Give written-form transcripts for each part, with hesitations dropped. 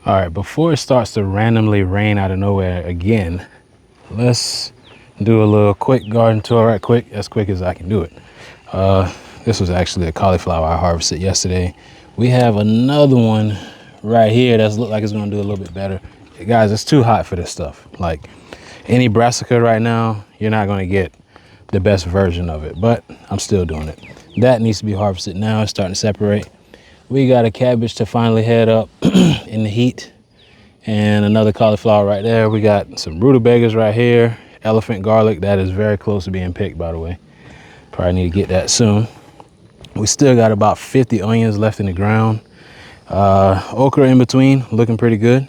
All right, before it starts to randomly rain out of nowhere again, let's do a little quick garden tour right quick, as quick as I can do it. This was actually a cauliflower I harvested yesterday. We have another one right here that's look like it's gonna do a little bit better. Guys, it's too hot for this stuff. Like any brassica right now, you're not gonna get the best version of it, but I'm still doing it. That needs to be harvested now. It's starting to separate. We got a cabbage to finally head up in the heat, and another cauliflower right there. We got some rutabagas right here, elephant garlic. That is very close to being picked, by the way. Probably need to get that soon. We still got about 50 onions left in the ground. Okra in between, looking pretty good.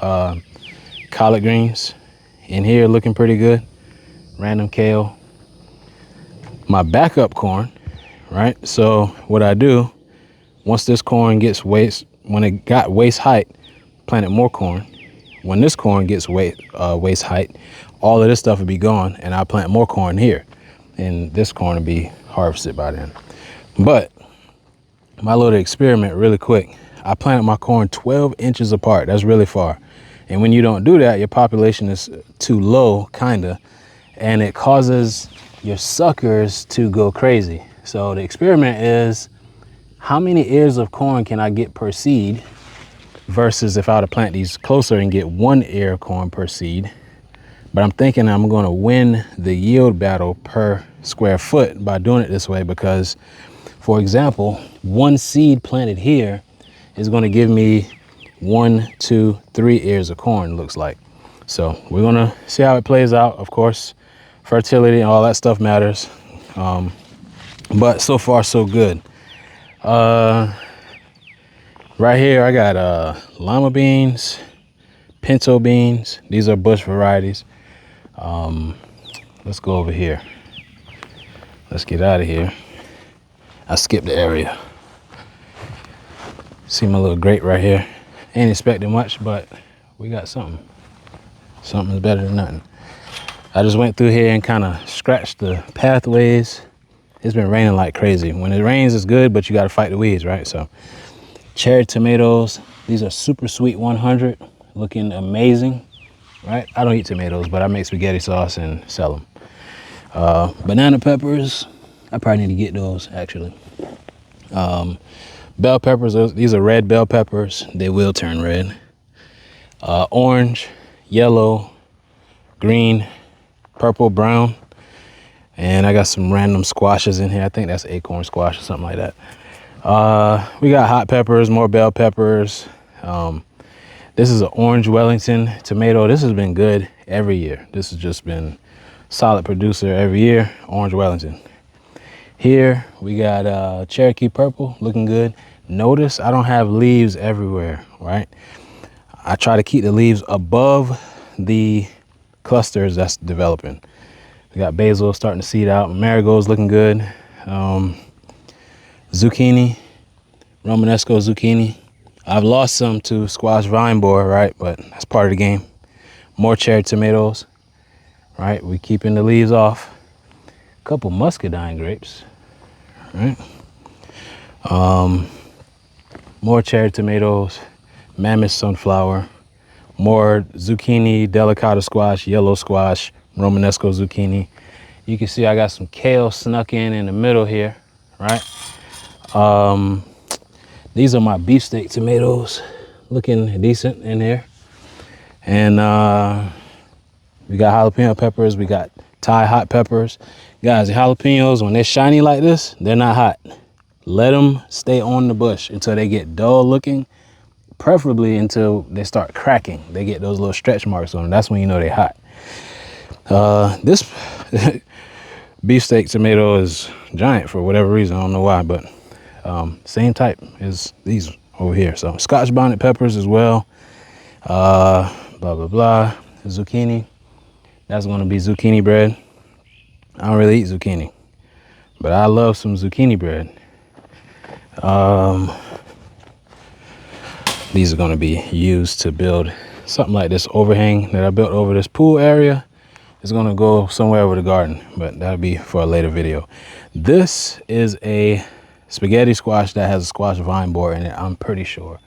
Collard greens in here, looking pretty good. Random kale. My backup corn, right? So what I do, once this corn gets when it got waist height, planted more corn. When this corn gets waist height, all of this stuff will be gone, and I'll plant more corn here, and this corn will be harvested by then. But my little experiment really quick, I planted my corn 12 inches apart. That's really far. And when you don't do that, your population is too low, kinda, and it causes your suckers to go crazy. So the experiment is, how many ears of corn can I get per seed versus if I were to plant these closer and get 1 ear of corn per seed. But I'm thinking I'm gonna win the yield battle per square foot by doing it this way, because for example, 1 seed planted here is gonna give me 1, 2, 3 ears of corn, looks like. So we're gonna see how it plays out. Of course, fertility and all that stuff matters. But so far so good. Right here, I got lima beans, pinto beans. These are bush varieties. Let's go over here. Let's get out of here. I skipped the area. See my little grate right here. Ain't expecting much, but we got something. Something's better than nothing. I just went through here and kind of scratched the pathways. It's been raining like crazy. When it rains, it's good, but you got to fight the weeds, right? So cherry tomatoes. These are super sweet 100, looking amazing, right? I don't eat tomatoes, but I make spaghetti sauce and sell them. Banana peppers. I probably need to get those, actually. Bell peppers, these are red bell peppers. They will turn red. Orange, yellow, green, purple, brown. And I got some random squashes in here. I think that's acorn squash or something like that. We got hot peppers, more bell peppers. This is an orange Wellington tomato. This has been good every year. This has just been solid producer every year, orange Wellington. Here we got Cherokee purple, looking good. Notice I don't have leaves everywhere, right? I try to keep the leaves above the clusters that's developing. We got basil starting to seed out. Marigolds looking good. Zucchini, Romanesco zucchini. I've lost some to squash vine borer, right? But that's part of the game. More cherry tomatoes, right? We keeping the leaves off. A couple muscadine grapes, right? More cherry tomatoes, mammoth sunflower, more zucchini, delicata squash, yellow squash, Romanesco zucchini. You can see I got some kale snuck in the middle here, right? These are my beefsteak tomatoes, looking decent in here. And we got jalapeno peppers, we got Thai hot peppers. Guys, the jalapenos, when they're shiny like this, they're not hot. Let them stay on the bush until they get dull looking, preferably until they start cracking. They get those little stretch marks on them. That's when you know they're hot. This beefsteak tomato is giant for whatever reason. I don't know why, but same type as these over here. So Scotch bonnet peppers as well. Blah, blah, blah. Zucchini. That's going to be zucchini bread. I don't really eat zucchini, but I love some zucchini bread. These are going to be used to build something like this overhang that I built over this pool area. It's going to go somewhere over the garden, but that'll be for a later video. This is a spaghetti squash that has a squash vine borer in it, I'm pretty sure.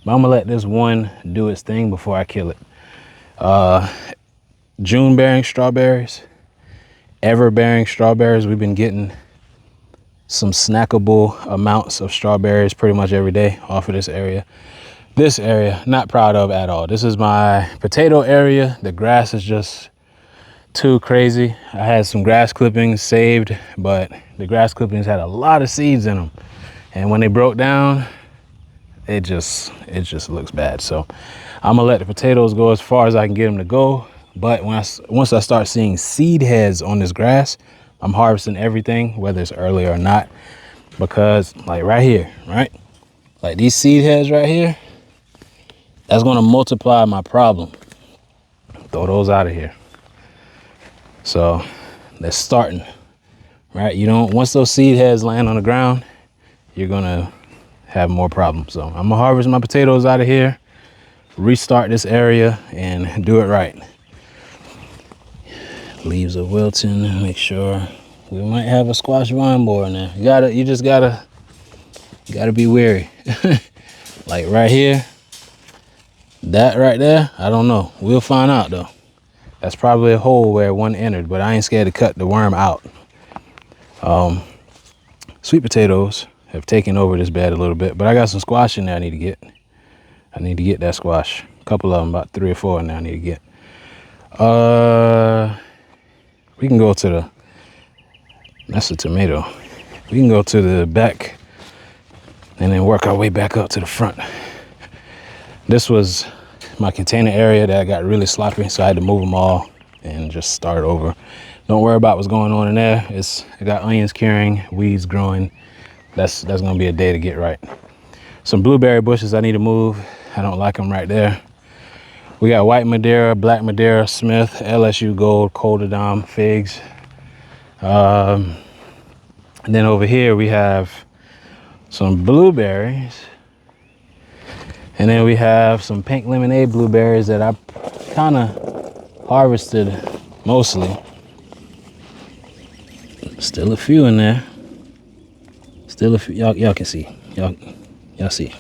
But I'm gonna let this one do its thing before I kill it. June bearing strawberries, ever bearing strawberries. We've been getting some snackable amounts of strawberries pretty much every day off of this area. This area, not proud of at all. This is my potato area. The grass is just too crazy. I had some grass clippings saved, but the grass clippings had a lot of seeds in them. And when they broke down, it just looks bad. So I'm gonna let the potatoes go as far as I can get them to go. But once I start seeing seed heads on this grass, I'm harvesting everything, whether it's early or not, because like right here, right? Like these seed heads right here, that's gonna multiply my problem. Throw those out of here. So that's starting, right? You don't, once those seed heads land on the ground, you're gonna have more problems. So I'm gonna harvest my potatoes out of here, restart this area and do it right. Leaves of wilting, make sure. We might have a squash vine borer in there. You just gotta be wary. Like right here, that right there, I don't know. We'll find out though. That's probably a hole where one entered, but I ain't scared to cut the worm out. Sweet potatoes have taken over this bed a little bit, but I got some squash in there I need to get. I need to get that squash. A couple of them, about 3 or 4 in there I need to get. We can go to the, that's a tomato. We can go to the back and then work our way back up to the front. This was my container area that got really sloppy, so I had to move them all and just start over. Don't worry about what's going on in there. I got onions curing, weeds growing. That's gonna be a day to get right. Some blueberry bushes I need to move. I don't like them right there. We got white Madeira, black Madeira, Smith, LSU Gold, Coldadom, figs. And then over here we have some blueberries. And then we have some pink lemonade blueberries that I kind of harvested mostly. Still a few in there. Still a few, y'all can see. Y'all see.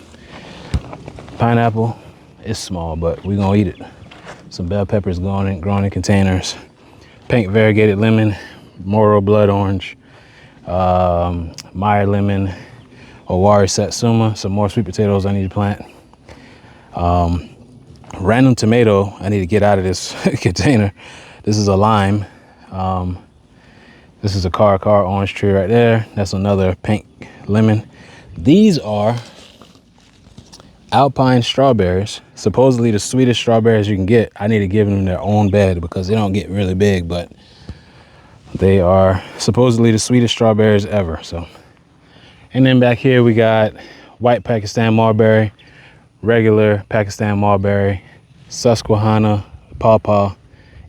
Pineapple is small, but we're gonna eat it. Some bell peppers growing in containers. Pink variegated lemon, Moro blood orange, Meyer lemon, Owari Satsuma. Some more sweet potatoes I need to plant. Random tomato I need to get out of this container. This is a lime. This is a car orange tree right there. That's another pink lemon. These are Alpine strawberries, supposedly the sweetest strawberries you can get. I need to give them their own bed because they don't get really big, but they are supposedly the sweetest strawberries ever. So, and then back here we got white Pakistan mulberry, regular Pakistan mulberry, Susquehanna pawpaw,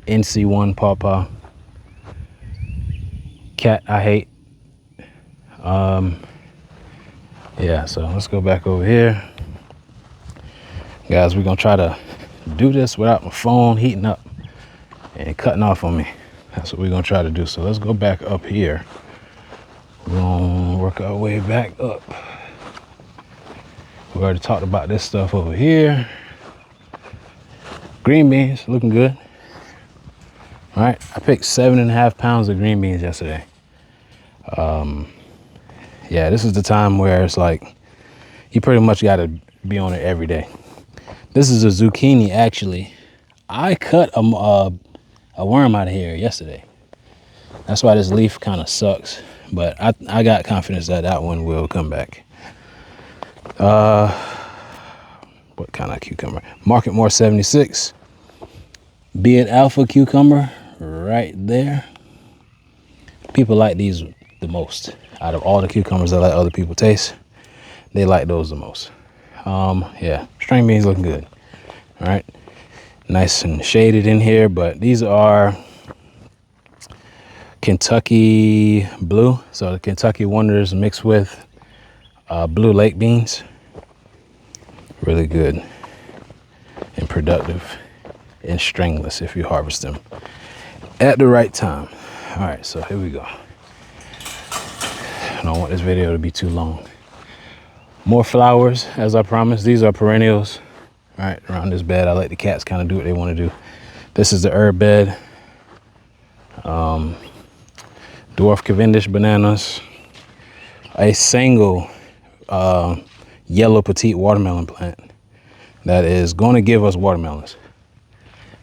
NC1 pawpaw, cat I hate. Yeah, so let's go back over here. Guys, we're gonna try to do this without my phone heating up and cutting off on me. That's what we're gonna try to do. So let's go back up here. We're gonna work our way back up. We already talked about this stuff over here. Green beans, looking good. All right, I picked 7.5 pounds of green beans yesterday. Yeah, this is the time where it's like, you pretty much gotta be on it every day. This is a zucchini, actually. I cut a worm out of here yesterday. That's why this leaf kind of sucks, but I got confidence that that one will come back. What kind of cucumber? Marketmore 76. Be it alpha cucumber right there. People like these the most. Out of all the cucumbers that let other people taste, they like those the most. Yeah, string beans looking good. All right, nice and shaded in here, but these are Kentucky blue. So the Kentucky Wonders mixed with blue lake beans. Really good and productive and stringless if you harvest them at the right time. All right, so here we go. I don't want this video to be too long. More flowers, as I promised. These are perennials, right around this bed. I let the cats kind of do what they want to do. This is the herb bed. Dwarf Cavendish bananas. A single yellow petite watermelon plant that is going to give us watermelons.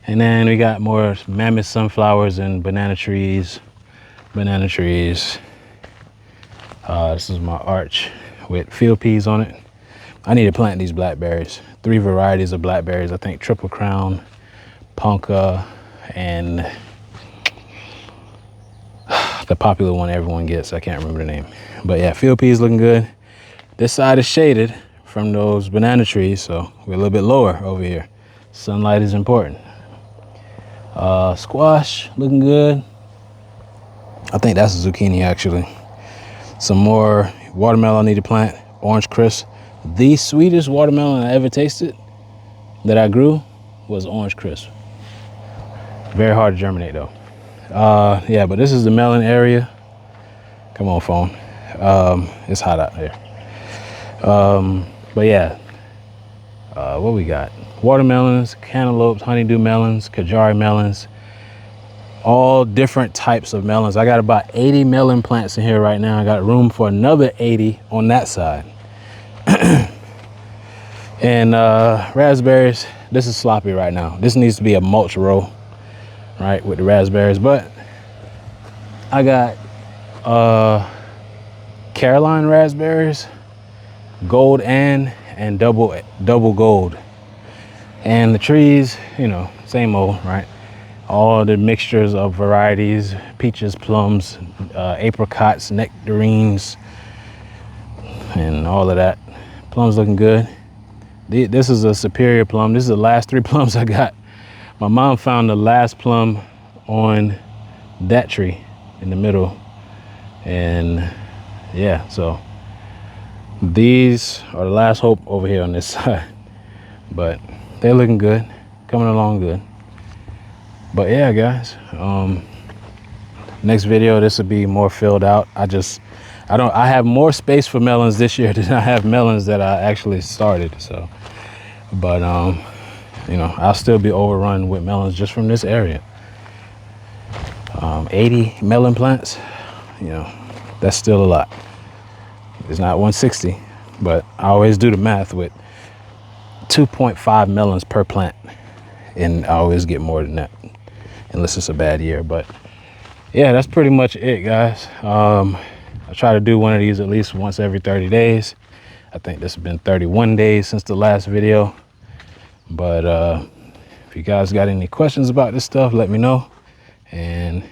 And then we got more mammoth sunflowers and banana trees. This is my arch with field peas on it. I need to plant these blackberries. 3 varieties of blackberries. I think Triple Crown, Ponca, and the popular one everyone gets. I can't remember the name. But yeah, field peas looking good. This side is shaded from those banana trees, so we're a little bit lower over here. Sunlight is important. Squash looking good. I think that's a zucchini actually. Some more watermelon I need to plant. Orange Crisp. The sweetest watermelon I ever tasted that I grew was Orange Crisp. Very hard to germinate though. Yeah, but this is the melon area. Come on, phone. It's hot out here. But yeah, what we got? Watermelons, cantaloupes, honeydew melons, Kajari melons, all different types of melons. I got about 80 melon plants in here right now. I got room for another 80 on that side. And raspberries, this is sloppy right now. This needs to be a mulch row, right, with the raspberries. But I got Caroline raspberries, gold and double gold. And the trees, you know, same old, right? All the mixtures of varieties, peaches, plums, apricots, nectarines, and all of that. Plums looking good. This is a superior plum. This is the last 3 plums I got. My mom found the last plum on that tree in the middle. And yeah, so these are the last hope over here on this side. But they're looking good, coming along good. But yeah, guys, next video, this will be more filled out. I have more space for melons this year than I have melons that I actually started. So, but you know, I'll still be overrun with melons just from this area. 80 melon plants, you know, that's still a lot. It's not 160, but I always do the math with 2.5 melons per plant, and I always get more than that unless it's a bad year. But yeah, that's pretty much it, guys. I try to do one of these at least once every 30 days. I think this has been 31 days since the last video. But if you guys got any questions about this stuff, let me know. And